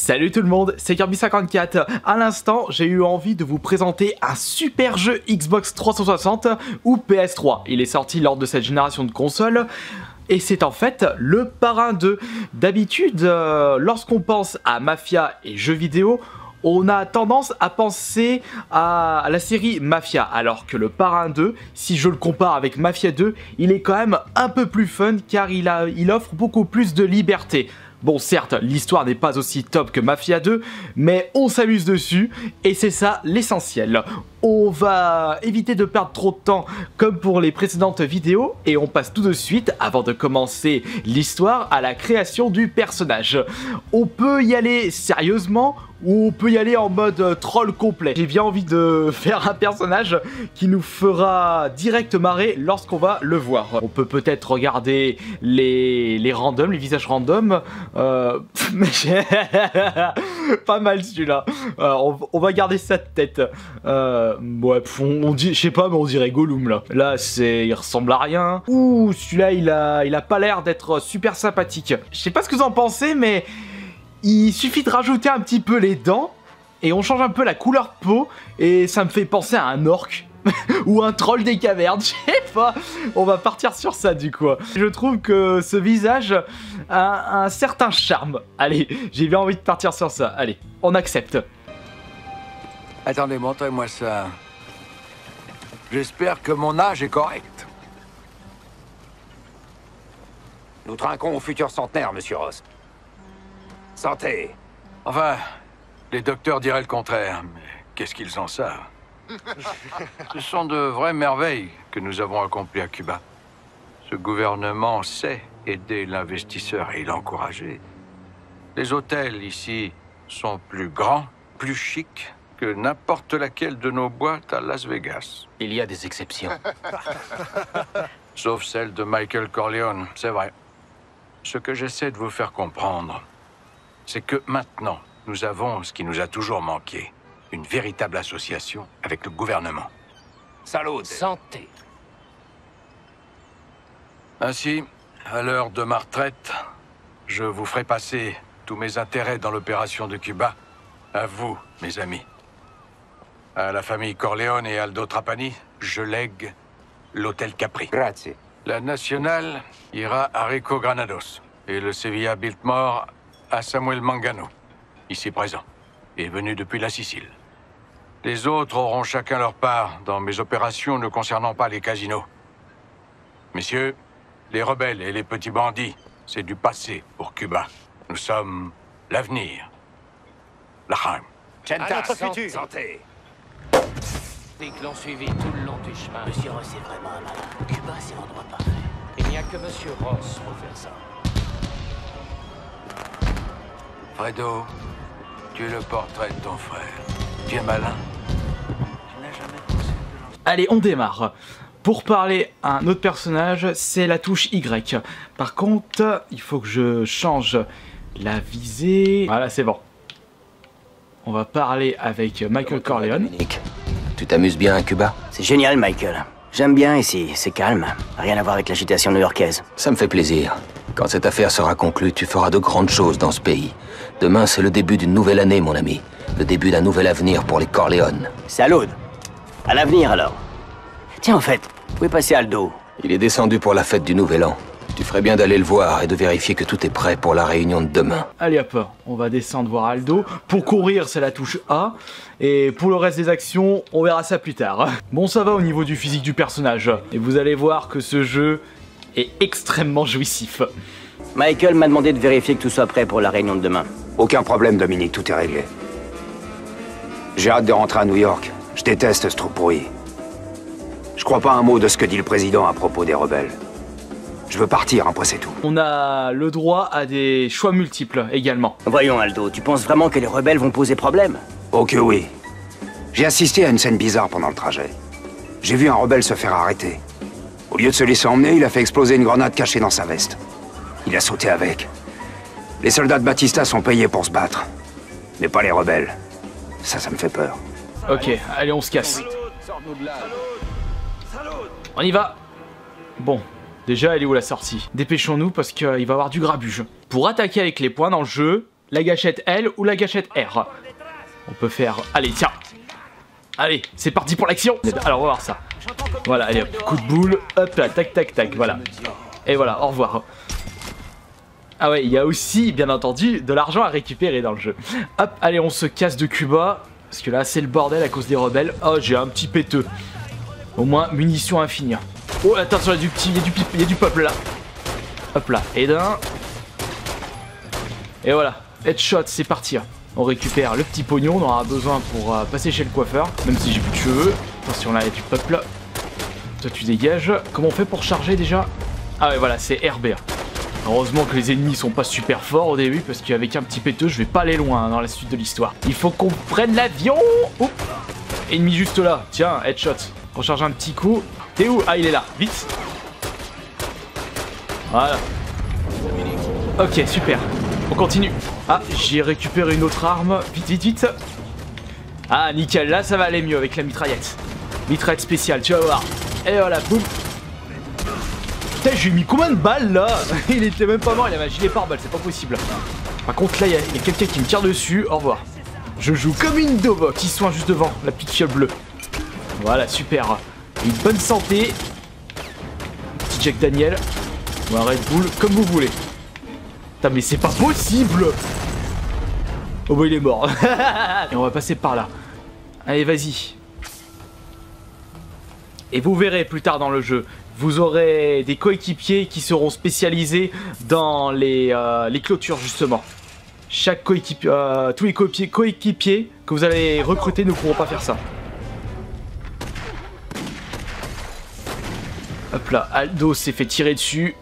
Salut tout le monde, c'est Kirby54. À l'instant, j'ai eu envie de vous présenter un super jeu Xbox 360 ou PS3. Il est sorti lors de cette génération de consoles. Et c'est en fait le Parrain 2. D'habitude, lorsqu'on pense à Mafia et jeux vidéo, on a tendance à penser à la série Mafia, alors que le Parrain 2, si je le compare avec Mafia 2, il est quand même un peu plus fun car il offre beaucoup plus de liberté. Bon, certes, l'histoire n'est pas aussi top que Mafia 2, mais on s'amuse dessus, et c'est ça l'essentiel. On va éviter de perdre trop de temps comme pour les précédentes vidéos, et on passe tout de suite, avant de commencer l'histoire, à la création du personnage. On peut y aller sérieusement, ou on peut y aller en mode troll complet. J'ai bien envie de faire un personnage qui nous fera direct marrer lorsqu'on va le voir. On peut peut-être regarder les randoms, les visages randoms. Pas mal celui-là. On va garder sa tête. Ouais, on dit, je sais pas, mais on dirait Gollum là. Là, il ressemble à rien. Ouh, celui-là, il a pas l'air d'être super sympathique. Je sais pas ce que vous en pensez, mais il suffit de rajouter un petit peu les dents et on change un peu la couleur de peau et ça me fait penser à un orc. Ou un troll des cavernes, je sais pas. On va partir sur ça du coup. Je trouve que ce visage a un certain charme. Allez, j'ai bien envie de partir sur ça. Allez, on accepte. Attendez, montrez-moi ça. J'espère que mon âge est correct. Nous trinquons au futur centenaire, monsieur Ross. Santé. Enfin, les docteurs diraient le contraire, mais qu'est-ce qu'ils en savent? Ce sont de vraies merveilles que nous avons accomplies à Cuba. Ce gouvernement sait aider l'investisseur et l'encourager. Les hôtels ici sont plus grands, plus chics que n'importe laquelle de nos boîtes à Las Vegas. Il y a des exceptions. Sauf celle de Michael Corleone, c'est vrai. Ce que j'essaie de vous faire comprendre, c'est que maintenant, nous avons ce qui nous a toujours manqué. Une véritable association avec le gouvernement. Salut. Santé. Ainsi, à l'heure de ma retraite, je vous ferai passer tous mes intérêts dans l'opération de Cuba. À vous, mes amis. À la famille Corleone et Aldo Trapani, je lègue l'hôtel Capri. Grazie. La nationale ira à Rico Granados. Et le Sevilla Biltmore à Samuel Mangano, ici présent, et venu depuis la Sicile. Les autres auront chacun leur part dans mes opérations ne concernant pas les casinos. Messieurs, les rebelles et les petits bandits, c'est du passé pour Cuba. Nous sommes l'avenir. L'Achaim. À notre futur. Santé. Les l'ont suivi tout le long du chemin. Monsieur Ross est vraiment un malin. Cuba, c'est l'endroit parfait. Il n'y a que monsieur Ross pour faire ça. Fredo, tu es le portrait de ton frère. Tu es malin. Allez, on démarre. Pour parler à un autre personnage, c'est la touche Y. Par contre, il faut que je change la visée. Voilà, c'est bon. On va parler avec Michael Corleone. Dominique, tu t'amuses bien à Cuba? C'est génial, Michael. J'aime bien ici, c'est calme. Rien à voir avec l'agitation new-yorkaise. Ça me fait plaisir. Quand cette affaire sera conclue, tu feras de grandes choses dans ce pays. Demain, c'est le début d'une nouvelle année, mon ami. Le début d'un nouvel avenir pour les Corleone. Salut. À l'avenir, alors. Tiens, en fait, où est passé Aldo? Il est descendu pour la fête du Nouvel An. Tu ferais bien d'aller le voir et de vérifier que tout est prêt pour la réunion de demain. Allez hop, on va descendre voir Aldo. Pour courir, c'est la touche A. Et pour le reste des actions, on verra ça plus tard. Bon, ça va au niveau du physique du personnage. Et vous allez voir que ce jeu est extrêmement jouissif. Michael m'a demandé de vérifier que tout soit prêt pour la réunion de demain. Aucun problème, Dominique, tout est réglé. J'ai hâte de rentrer à New York. Je déteste ce trou pourri. Je crois pas un mot de ce que dit le président à propos des rebelles. Je veux partir, après c'est tout. On a le droit à des choix multiples également. Voyons, Aldo, tu penses vraiment que les rebelles vont poser problème? Oh que oui. J'ai assisté à une scène bizarre pendant le trajet. J'ai vu un rebelle se faire arrêter. Au lieu de se laisser emmener, il a fait exploser une grenade cachée dans sa veste. Il a sauté avec. Les soldats de Batista sont payés pour se battre. Mais pas les rebelles. Ça me fait peur. Ok, allez, on se casse. On y va. Bon, déjà, elle est où la sortie? Dépêchons-nous parce qu'il va y avoir du grabuge. Pour attaquer avec les poings dans le jeu, la gâchette L ou la gâchette R. On peut faire... Allez, tiens. Allez, c'est parti pour l'action. Alors, on va voir ça. Voilà, allez, hop, coup de boule. Hop là, tac, tac, tac, voilà. Et voilà, au revoir. Ah ouais, il y a aussi, bien entendu, de l'argent à récupérer dans le jeu. Hop, allez, on se casse de Cuba. Parce que là, c'est le bordel à cause des rebelles. Oh, j'ai un petit péteux. Au moins, munitions infinies. Oh, attention, il y a du peuple là. Hop là, et d'un. Et voilà, headshot, c'est parti. On récupère le petit pognon, on aura besoin pour passer chez le coiffeur. Même si j'ai plus de cheveux. Attention, là, il y a du peuple. Toi, tu dégages. Comment on fait pour charger déjà? Ah ouais, voilà, c'est RB. Heureusement que les ennemis sont pas super forts au début, parce qu'avec un petit péteux, je vais pas aller loin dans la suite de l'histoire. Il faut qu'on prenne l'avion. Oups. Ennemi juste là. Tiens, headshot. Recharge un petit coup. T'es où? Ah, il est là. Vite. Voilà. Ok, super. On continue. Ah, j'ai récupéré une autre arme. Vite, vite, vite. Ah, nickel. Là, ça va aller mieux avec la mitraillette. Mitraillette spéciale, tu vas voir. Et voilà, boum. Putain, j'ai mis combien de balles là? Il était même pas mort, il avait un gilet pare-balles, c'est pas possible. Par contre, là, il y a quelqu'un qui me tire dessus. Au revoir. Je joue comme une daube qui soigne juste devant, la petite fiole bleue. Voilà, super. Une bonne santé. Petit Jack Daniel. Ou un Red Bull, comme vous voulez. Putain, mais c'est pas possible! Oh bah il est mort. Et on va passer par là. Allez, vas-y. Et vous verrez plus tard dans le jeu, vous aurez des coéquipiers qui seront spécialisés dans les clôtures justement. Chaque coéquipier, tous les coéquipiers que vous allez recruter ne pourront pas faire ça. Hop là, Aldo s'est fait tirer dessus.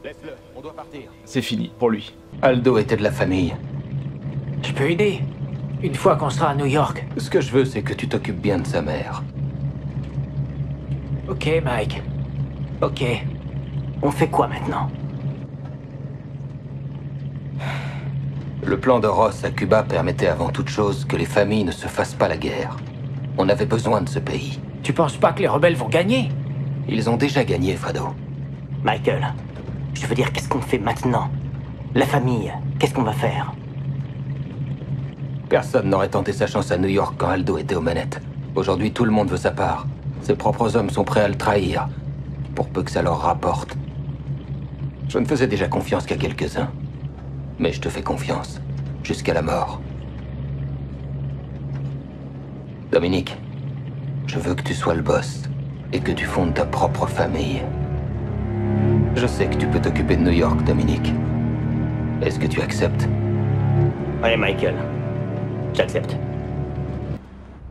Laisse-le, on doit partir. C'est fini pour lui. Aldo était de la famille. Je peux aider. Une fois qu'on sera à New York. Ce que je veux, c'est que tu t'occupes bien de sa mère. Ok, Mike. Ok. On fait quoi maintenant? Le plan de Ross à Cuba permettait avant toute chose que les familles ne se fassent pas la guerre. On avait besoin de ce pays. Tu penses pas que les rebelles vont gagner? Ils ont déjà gagné, Fredo. Michael, je veux dire, qu'est-ce qu'on fait maintenant? La famille, qu'est-ce qu'on va faire? Personne n'aurait tenté sa chance à New York quand Aldo était aux manettes. Aujourd'hui, tout le monde veut sa part. Ses propres hommes sont prêts à le trahir, pour peu que ça leur rapporte. Je ne faisais déjà confiance qu'à quelques-uns. Mais je te fais confiance, jusqu'à la mort. Dominique, je veux que tu sois le boss, et que tu fondes ta propre famille. Je sais que tu peux t'occuper de New York, Dominique. Est-ce que tu acceptes? Allez, Michael. J'accepte.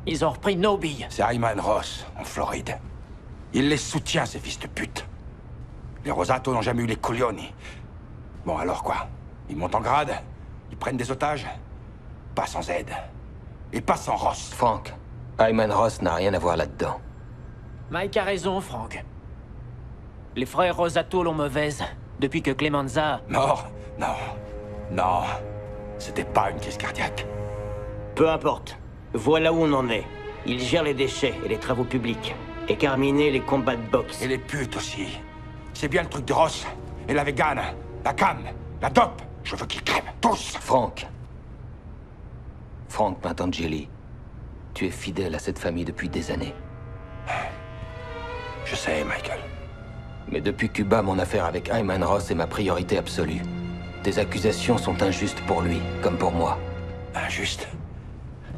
Ils ont repris nos billes. C'est Ayman Ross, en Floride. Il les soutient, ces fils de pute. Les Rosato n'ont jamais eu les coglioni. Bon, alors quoi? Ils montent en grade? Ils prennent des otages? Pas sans aide. Et pas sans Ross. Frank, Ayman Ross n'a rien à voir là-dedans. Mike a raison, Frank. Les frères Rosato l'ont mauvaise. Depuis que Clemenza... Non, non, non. C'était pas une crise cardiaque. Peu importe. Voilà où on en est. Ils gèrent les déchets et les travaux publics. Et Carmine les combats de boxe. Et les putes aussi. C'est bien le truc de Ross. Et la végane, la cam, la dope. Je veux qu'ils crèvent, tous. Frank Mantangeli, tu es fidèle à cette famille depuis des années. Je sais, Michael. Mais depuis Cuba, mon affaire avec Ayman Ross est ma priorité absolue. Tes accusations sont injustes pour lui, comme pour moi. Injuste?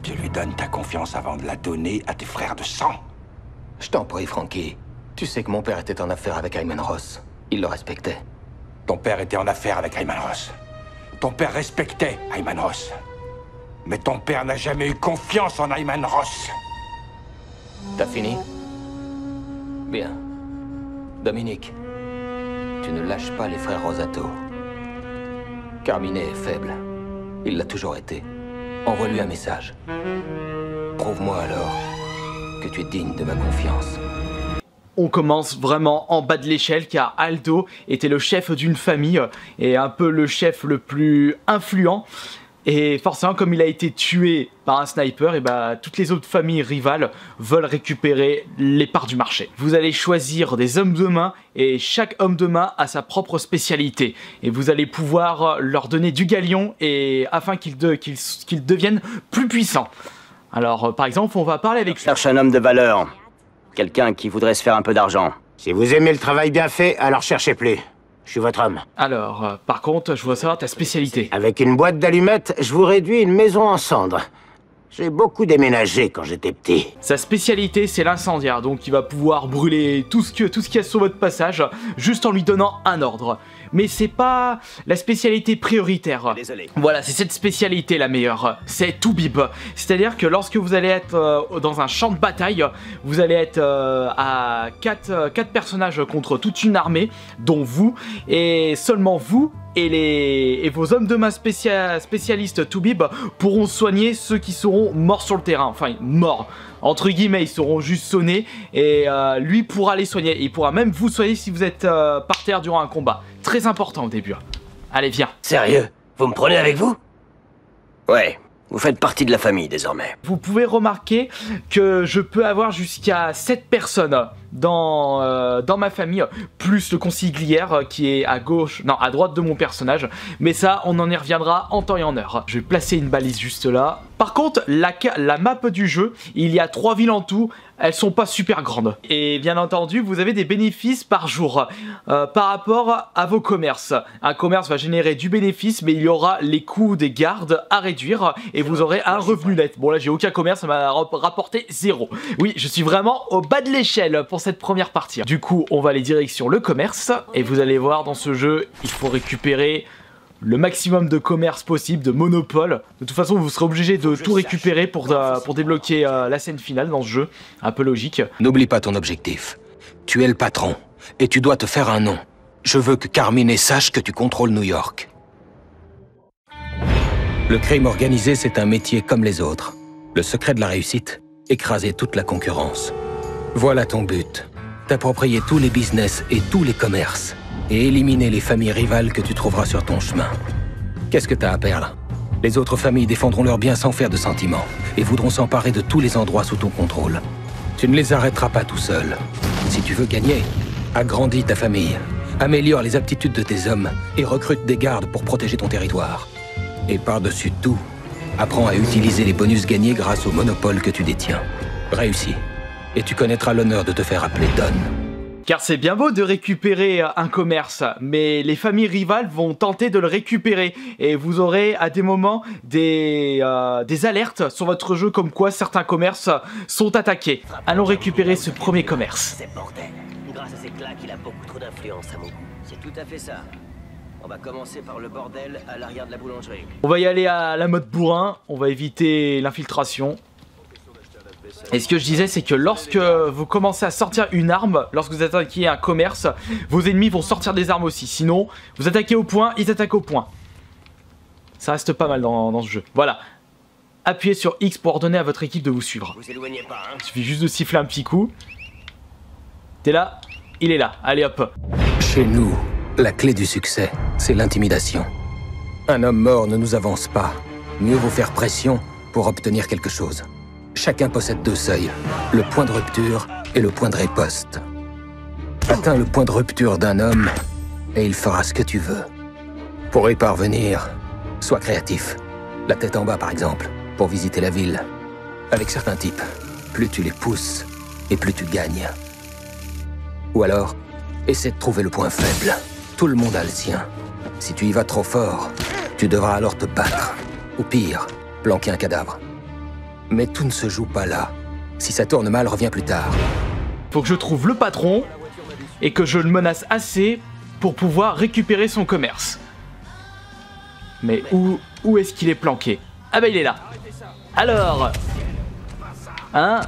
Tu lui donnes ta confiance avant de la donner à tes frères de sang. Je t'en prie, Frankie. Tu sais que mon père était en affaire avec Ayman Ross. Il le respectait. Ton père était en affaire avec Ayman Ross. Ton père respectait Ayman Ross. Mais ton père n'a jamais eu confiance en Ayman Ross. T'as fini? Bien. Dominique, tu ne lâches pas les frères Rosato. Carmine est faible. Il l'a toujours été. Envoie-lui un message. Prouve-moi alors que tu es digne de ma confiance. On commence vraiment en bas de l'échelle car Aldo était le chef d'une famille et un peu le chef le plus influent. Et forcément, comme il a été tué par un sniper, et bah, toutes les autres familles rivales veulent récupérer les parts du marché. Vous allez choisir des hommes de main et chaque homme de main a sa propre spécialité. Et vous allez pouvoir leur donner du galion et afin qu'ils deviennent plus puissants. Alors, par exemple, on va parler avec... Cherche un homme de valeur. Quelqu'un qui voudrait se faire un peu d'argent. Si vous aimez le travail bien fait, alors cherchez plus. Je suis votre homme. Alors, par contre, je voudrais savoir ta spécialité. Avec une boîte d'allumettes, je vous réduis une maison en cendres. J'ai beaucoup déménagé quand j'étais petit. Sa spécialité, c'est l'incendiaire, donc il va pouvoir brûler tout ce qu'il y a sur votre passage, juste en lui donnant un ordre. Mais c'est pas la spécialité prioritaire. Désolé. Voilà, c'est cette spécialité la meilleure. C'est Toubib. C'est-à-dire que lorsque vous allez être dans un champ de bataille, vous allez être à 4 personnages contre toute une armée, dont vous, et seulement vous et vos hommes de main spécialistes Toubib pourront soigner ceux qui seront morts sur le terrain. Enfin, morts. Entre guillemets, ils seront juste sonnés et lui pourra les soigner. Il pourra même vous soigner si vous êtes par terre durant un combat. Très important au début. Allez, viens. Sérieux? Vous me prenez avec vous? Ouais, vous faites partie de la famille désormais. Vous pouvez remarquer que je peux avoir jusqu'à 7 personnes dans ma famille, plus le consiglière qui est à gauche, non à droite de mon personnage, mais ça on en y reviendra en temps et en heure. Je vais placer une balise juste là. Par contre, la map du jeu, il y a 3 villes en tout, elles sont pas super grandes. Et bien entendu, vous avez des bénéfices par jour par rapport à vos commerces. Un commerce va générer du bénéfice, mais il y aura les coûts des gardes à réduire et vous aurez un revenu net. Bon là j'ai aucun commerce, ça m'a rapporté 0. Oui, je suis vraiment au bas de l'échelle pour cette première partie. Du coup, on va aller direction le commerce et vous allez voir dans ce jeu, il faut récupérer le maximum de commerce possible, de monopole. De toute façon, vous serez obligé de tout récupérer pour débloquer la scène finale dans ce jeu. Un peu logique. N'oublie pas ton objectif. Tu es le patron et tu dois te faire un nom. Je veux que Carmine sache que tu contrôles New York. Le crime organisé, c'est un métier comme les autres. Le secret de la réussite, écraser toute la concurrence. Voilà ton but. T'approprier tous les business et tous les commerces. Et éliminer les familles rivales que tu trouveras sur ton chemin. Qu'est-ce que t'as à perdre? Les autres familles défendront leurs biens sans faire de sentiments et voudront s'emparer de tous les endroits sous ton contrôle. Tu ne les arrêteras pas tout seul. Si tu veux gagner, agrandis ta famille, améliore les aptitudes de tes hommes et recrute des gardes pour protéger ton territoire. Et par-dessus tout, apprends à utiliser les bonus gagnés grâce au monopole que tu détiens. Réussis, et tu connaîtras l'honneur de te faire appeler Don. Car c'est bien beau de récupérer un commerce, mais les familles rivales vont tenter de le récupérer. Et vous aurez à des moments des alertes sur votre jeu comme quoi certains commerces sont attaqués. Allons récupérer ce premier commerce. C'est bordel. Grâce à ces claques, il a beaucoup trop d'influence à mon goût. C'est tout à fait ça. On va commencer par le bordel à l'arrière de la boulangerie. On va y aller à la mode bourrin, on va éviter l'infiltration. Et ce que je disais, c'est que lorsque vous commencez à sortir une arme, lorsque vous attaquez un commerce, vos ennemis vont sortir des armes aussi. Sinon, vous attaquez au point, ils attaquent au point. Ça reste pas mal dans ce jeu. Voilà. Appuyez sur X pour ordonner à votre équipe de vous suivre. Vous éloignez pas, hein? Il suffit juste de siffler un petit coup. T'es là, il est là. Allez hop. Chez nous, la clé du succès, c'est l'intimidation. Un homme mort ne nous avance pas. Mieux vaut faire pression pour obtenir quelque chose. Chacun possède 2 seuils, le point de rupture et le point de riposte. Atteins le point de rupture d'un homme et il fera ce que tu veux. Pour y parvenir, sois créatif. La tête en bas par exemple, pour visiter la ville. Avec certains types, plus tu les pousses et plus tu gagnes. Ou alors, essaie de trouver le point faible. Tout le monde a le sien. Si tu y vas trop fort, tu devras alors te battre. Ou pire, planquer un cadavre. Mais tout ne se joue pas là. Si ça tourne mal, reviens plus tard. Faut que je trouve le patron et que je le menace assez pour pouvoir récupérer son commerce. Mais où est-ce qu'il est planqué? Ah bah il est là. Alors, hein?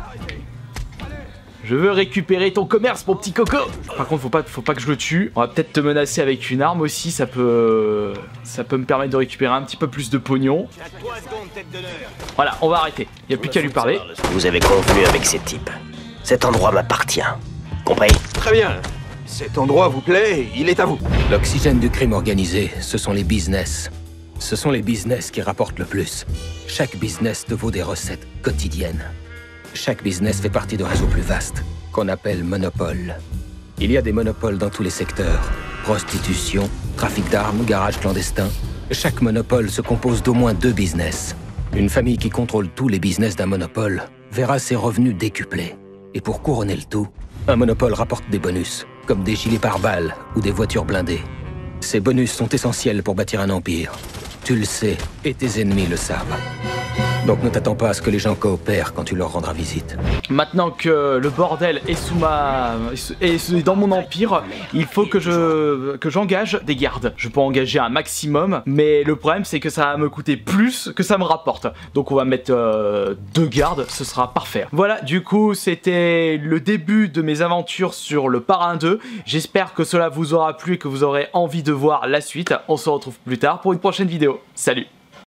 Je veux récupérer ton commerce, mon petit coco. Par contre, faut pas que je le tue. On va peut-être te menacer avec une arme aussi. Ça peut me permettre de récupérer un petit peu plus de pognon. Voilà, on va arrêter. Il n'y a plus qu'à lui parler. Vous avez convenu avec ces types. Cet endroit m'appartient. Compris? Très bien. Cet endroit vous plaît, il est à vous. L'oxygène du crime organisé, ce sont les business. Ce sont les business qui rapportent le plus. Chaque business te vaut des recettes quotidiennes. Chaque business fait partie d'un réseau plus vaste, qu'on appelle monopole. Il y a des monopoles dans tous les secteurs. Prostitution, trafic d'armes, garage clandestin. Chaque monopole se compose d'au moins 2 business. Une famille qui contrôle tous les business d'un monopole verra ses revenus décuplés. Et pour couronner le tout, un monopole rapporte des bonus, comme des gilets pare-balles ou des voitures blindées. Ces bonus sont essentiels pour bâtir un empire. Tu le sais, et tes ennemis le savent. Donc ne t'attends pas à ce que les gens coopèrent quand tu leur rendras visite. Maintenant que le bordel est est dans mon empire, il faut que j'engage des gardes. Je peux engager un maximum, mais le problème c'est que ça va me coûter plus que ça me rapporte. Donc on va mettre 2 gardes, ce sera parfait. Voilà, du coup c'était le début de mes aventures sur le Parrain 2. J'espère que cela vous aura plu et que vous aurez envie de voir la suite. On se retrouve plus tard pour une prochaine vidéo. Salut!